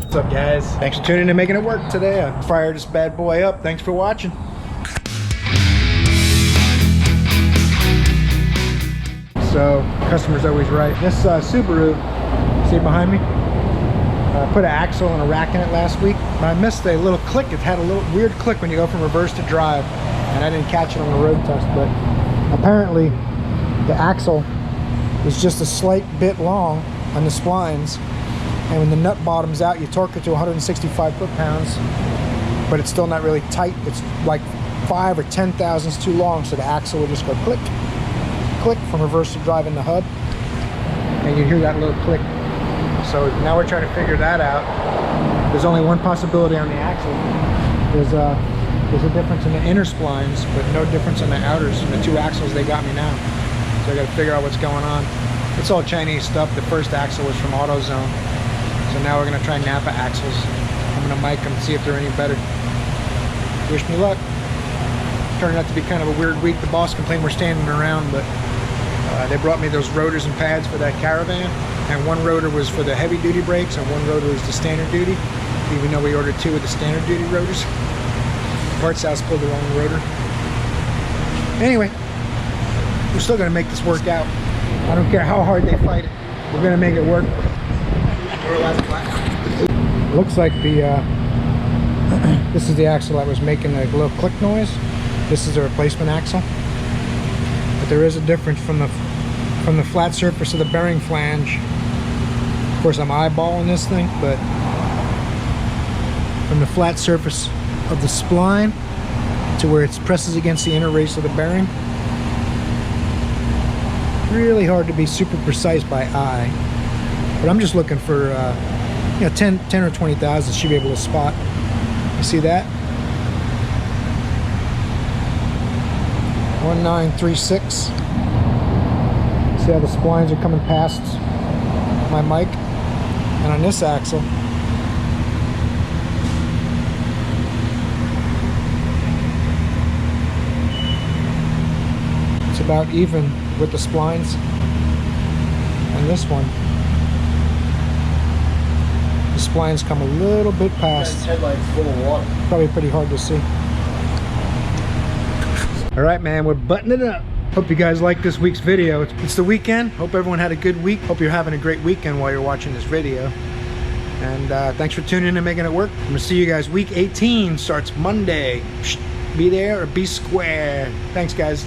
What's up, guys? Thanks for tuning in and making it work today. I fired this bad boy up. Thanks for watching. So, customer's always right. This Subaru, see behind me? Put an axle and a rack in it last week. I missed a little click. It had a little weird click when you go from reverse to drive, and I didn't catch it on the road test, but apparently the axle is just a slight bit long on the splines, and when the nut bottoms out, you torque it to 165 foot-pounds, but it's still not really tight. It's like 5 or 10 thousandths too long, so the axle will just go click, click from reverse to drive in the hub, and you hear that little click. So now we're trying to figure that out. There's only one possibility on the axle. There's a difference in the inner splines, but no difference in the outers. And the two axles they got me now. So I got to figure out what's going on. It's all Chinese stuff. The first axle was from AutoZone. So now we're going to try Napa axles. I'm going to mic them and see if they're any better. Wish me luck. Turned out to be kind of a weird week. The boss complained we're standing around, but they brought me those rotors and pads for that Caravan. And one rotor was for the heavy duty brakes and one rotor was the standard duty, even though we ordered 2 of the standard duty rotors. Parts house pulled the wrong rotor. Anyway, we're still gonna make this work out. I don't care how hard they fight it. We're gonna make it work. Looks like the this is the axle that was making a little click noise. This is the replacement axle. But there is a difference from the flat surface of the bearing flange. Of course, I'm eyeballing this thing, but from the flat surface of the spline to where it presses against the inner race of the bearing, really hard to be super precise by eye. But I'm just looking for, you know, 10 or 20 thousandths should be able to spot. You see that? 1936. See how the splines are coming past my mic? And on this axle, it's about even with the splines. And this one, the splines come a little bit past. Headlights full of water. Probably pretty hard to see. All right, man, we're buttoning it up. Hope you guys like this week's video. It's the weekend. Hope everyone had a good week. Hope you're having a great weekend while you're watching this video. And thanks for tuning in and making it work. I'm gonna see you guys. Week 18 starts Monday. Be there or be square. Thanks, guys.